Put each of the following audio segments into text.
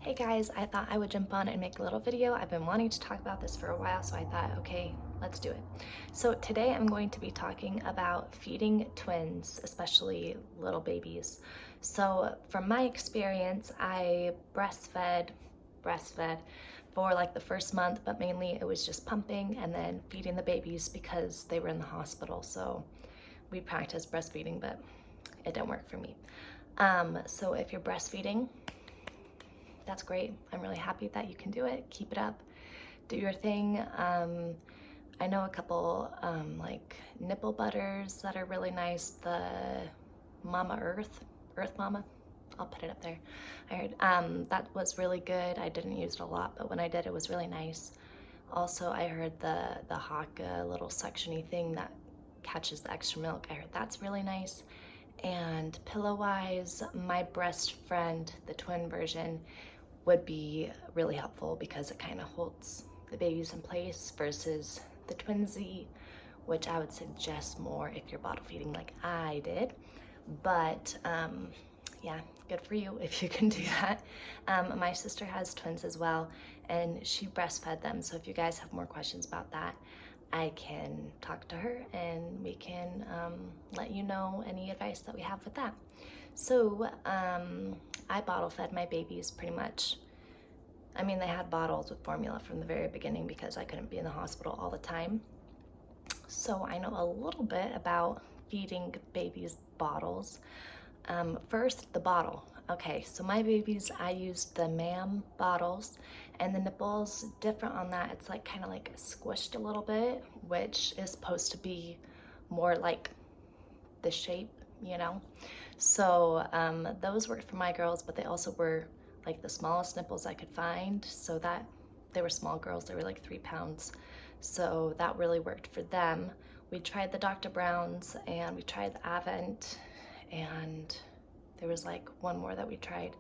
Hey guys, I thought I would jump on and make a little video. I've been wanting to talk about this for a while, so I thought, okay, let's do it. So today I'm going to be talking about feeding twins, especially little babies. So from my experience, I breastfed for like the first month, but mainly it was just pumping and then feeding the babies because they were in the hospital. So we practiced breastfeeding, but it didn't work for me. So if you're breastfeeding, that's great. I'm really happy that you can do it. Keep it up. Do your thing. I know a couple like nipple butters that are really nice. The Mama Earth Mama. I'll put it up there. I heard that was really good. I didn't use it a lot, but when I did, it was really nice. Also, I heard the Haakaa little suctiony thing that catches the extra milk. I heard that's really nice. And pillow wise, my breast friend, the twin version, would be really helpful because it kind of holds the babies in place versus the Twinsy, which I would suggest more if you're bottle feeding like I did. But yeah, good for you if you can do that. My sister has twins as well, and she breastfed them. So if you guys have more questions about that, I can talk to her and we can let you know any advice that we have with that. So I bottle fed my babies pretty much. I mean, they had bottles with formula from the very beginning because I couldn't be in the hospital all the time. So I know a little bit about feeding babies bottles. First, the bottle. Okay, so my babies, I used the MAM bottles, and the nipples different on that. It's like kind of like squished a little bit, which is supposed to be more like the shape, you know? So those worked for my girls, but they also were like the smallest nipples I could find. So that they were small girls, they were like 3 pounds. So that really worked for them. We tried the Dr. Brown's and we tried the Avent, and there was like one more that we tried.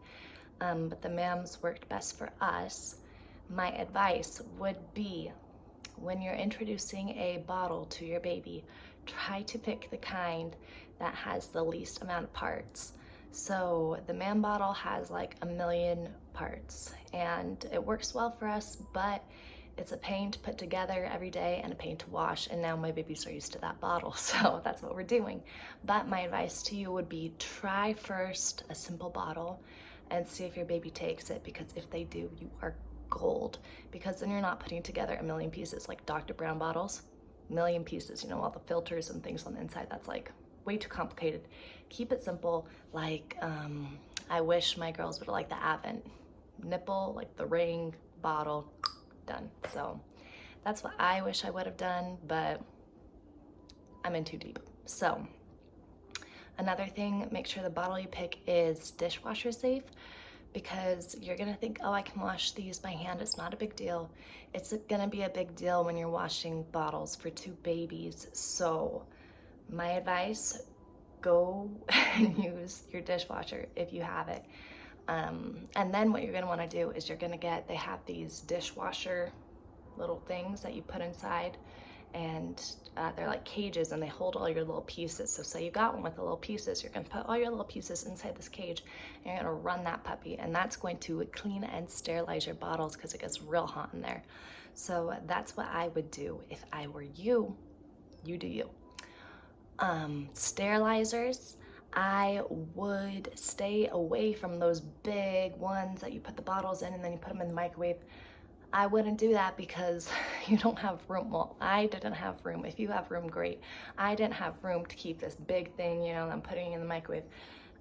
But the MAMs worked best for us. My advice would be when you're introducing a bottle to your baby, try to pick the kind that has the least amount of parts. So the MAM bottle has like 1,000,000 parts and it works well for us, but it's a pain to put together every day and a pain to wash, and now my babies are used to that bottle, so that's what we're doing. But my advice to you would be try first a simple bottle and see if your baby takes it, because if they do, you are gold, because then you're not putting together 1,000,000 pieces like Dr. Brown bottles. 1,000,000 pieces, you know, all the filters and things on the inside, that's like way too complicated. Keep it simple. Like I wish my girls would like the Avent nipple, like the ring, bottle, done. So that's what I wish I would have done, but I'm in too deep. So another thing, make sure the bottle you pick is dishwasher safe, because you're gonna think, oh, I can wash these by hand. It's not a big deal. It's gonna be a big deal when you're washing bottles for 2 babies. So my advice, go and use your dishwasher if you have it. And then what you're gonna wanna do is they have these dishwasher little things that you put inside, and they're like cages and they hold all your little pieces. So say you got one with the little pieces, you're gonna put all your little pieces inside this cage and you're gonna run that puppy, and that's going to clean and sterilize your bottles because it gets real hot in there. So that's what I would do if I were you. You do you. Sterilizers, I would stay away from those big ones that you put the bottles in and then you put them in the microwave. I wouldn't do that because you don't have room. Well, I didn't have room. If you have room, great. I didn't have room to keep this big thing, you know, I'm putting in the microwave.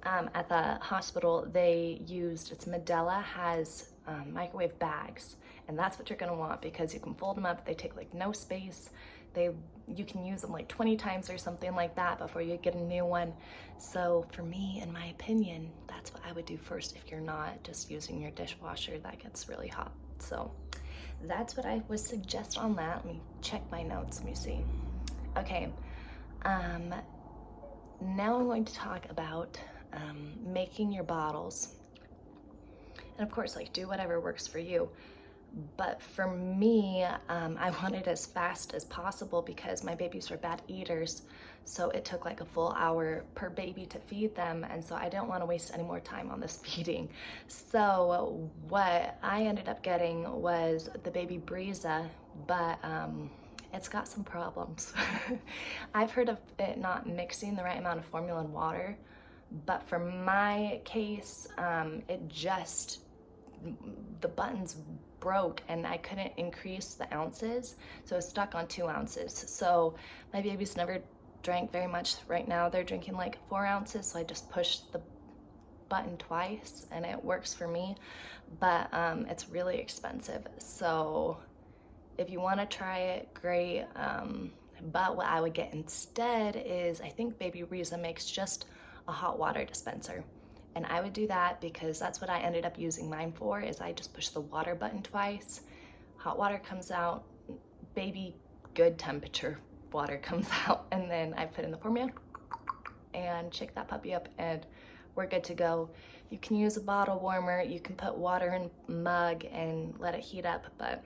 At the hospital, it's Medela has microwave bags, and that's what you're gonna want because you can fold them up. They take like no space. You can use them like 20 times or something like that before you get a new one. So for me, in my opinion, that's what I would do first if you're not just using your dishwasher that gets really hot. So that's what I would suggest on that. Let me check my notes, let me see. Okay, now I'm going to talk about making your bottles. And of course, like, do whatever works for you. But for me, I wanted as fast as possible because my babies were bad eaters. So it took like a full hour per baby to feed them. And so I didn't want to waste any more time on this feeding. So what I ended up getting was the Baby Breza, but it's got some problems. I've heard of it not mixing the right amount of formula and water, but for my case, the buttons broke and I couldn't increase the ounces, so it's stuck on 2 ounces. So my babies never drank very much. Right now they're drinking like 4 ounces, so I just pushed the button twice and it works for me, but it's really expensive. So if you want to try it, great. But what I would get instead is, I think Baby Breza makes just a hot water dispenser. And I would do that because that's what I ended up using mine for, is I just push the water button twice, hot water comes out, baby good temperature water comes out, and then I put in the formula and shake that puppy up and we're good to go. You can use a bottle warmer, you can put water in a mug and let it heat up, but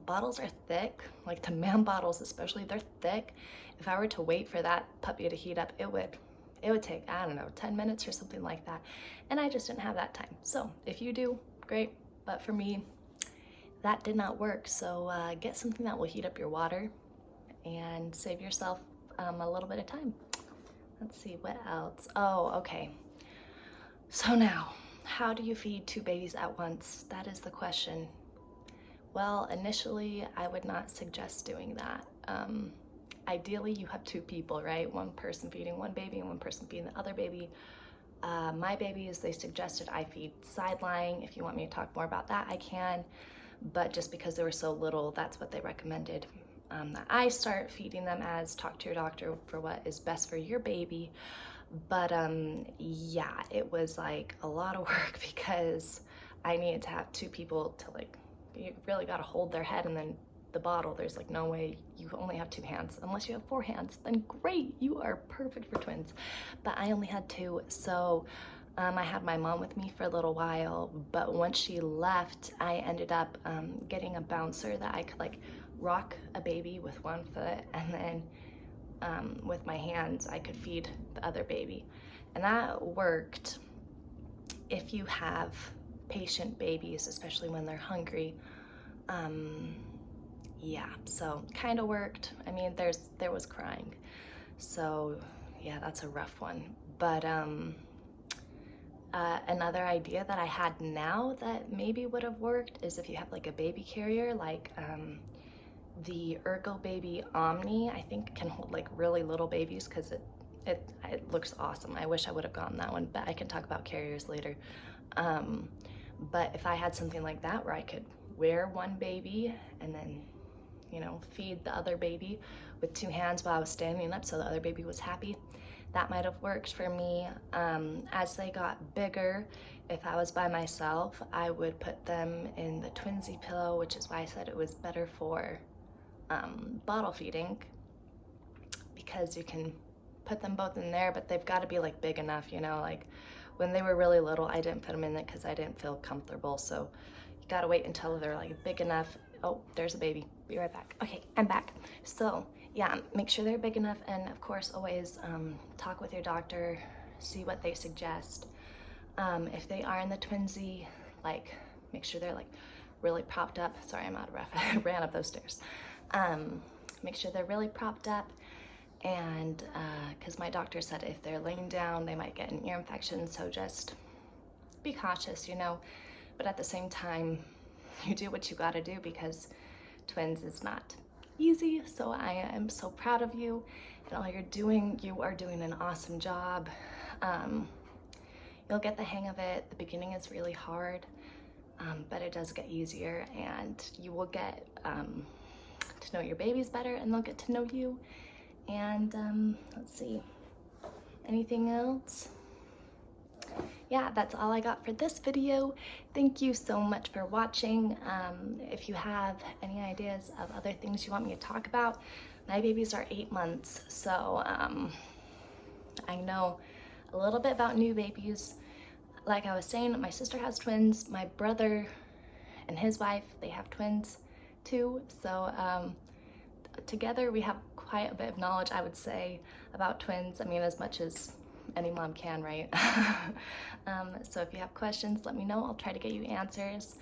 bottles are thick, like the man bottles especially, they're thick. If I were to wait for that puppy to heat up, it would take, I don't know, 10 minutes or something like that. And I just didn't have that time. So if you do, great. But for me, that did not work. So get something that will heat up your water and save yourself a little bit of time. Let's see, what else? Oh, okay. So now, how do you feed 2 babies at once? That is the question. Well, initially, I would not suggest doing that. Ideally, you have 2 people, right? One person feeding one baby and one person feeding the other baby. My babies, they suggested I feed side lying. If you want me to talk more about that, I can. But just because they were so little, that's what they recommended. That I start feeding them as. Talk to your doctor for what is best for your baby. But yeah, it was like a lot of work because I needed to have 2 people to, like, you really got to hold their head, and then the bottle, there's like no way, you only have 2 hands. Unless you have 4 hands, then great, you are perfect for twins. But I only had 2, so I had my mom with me for a little while, but once she left, I ended up getting a bouncer that I could like rock a baby with one foot, and then with my hands I could feed the other baby. And that worked if you have patient babies, especially when they're hungry. Yeah, so kind of worked. I mean, there was crying, so yeah, that's a rough one. But another idea that I had now that maybe would have worked is if you have like a baby carrier, like the Ergobaby Omni, I think can hold like really little babies, because it looks awesome. I wish I would have gotten that one, but I can talk about carriers later. But if I had something like that where I could wear one baby and then, you know, feed the other baby with 2 hands while I was standing up so the other baby was happy, that might have worked for me. As they got bigger, if I was by myself, I would put them in the Twinsy pillow, which is why I said it was better for bottle feeding, because you can put them both in there, but they've got to be like big enough, you know, like when they were really little, I didn't put them in it because I didn't feel comfortable. So you got to wait until they're like big enough. Oh, there's a baby. Be right back. Okay, I'm back. So yeah, make sure they're big enough, and of course always talk with your doctor, see what they suggest. If they are in the Twinsy, like make sure they're like really propped up. Sorry, I'm out of breath. I ran up those stairs. Make sure they're really propped up, and because my doctor said if they're laying down, they might get an ear infection, so just be cautious, you know. But at the same time, you do what you gotta do, because twins is not easy. So I am so proud of you and all you're doing. You are doing an awesome job. You'll get the hang of it. The beginning is really hard, but it does get easier, and you will get to know your babies better, and they'll get to know you. And let's see, anything else? Yeah, that's all I got for this video. Thank you so much for watching. If you have any ideas of other things you want me to talk about, my babies are 8 months, so I know a little bit about new babies. Like I was saying, my sister has twins. My brother and his wife, they have twins too. So together we have quite a bit of knowledge, I would say, about twins. I mean, as much as any mom can, right? So if you have questions, let me know. I'll try to get you answers.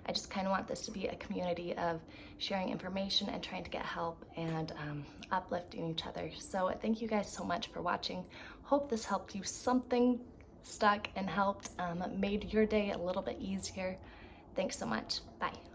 I just kind of want this to be a community of sharing information and trying to get help and uplifting each other. So thank you guys so much for watching. Hope this helped you. Something stuck and helped, made your day a little bit easier. Thanks so much. Bye.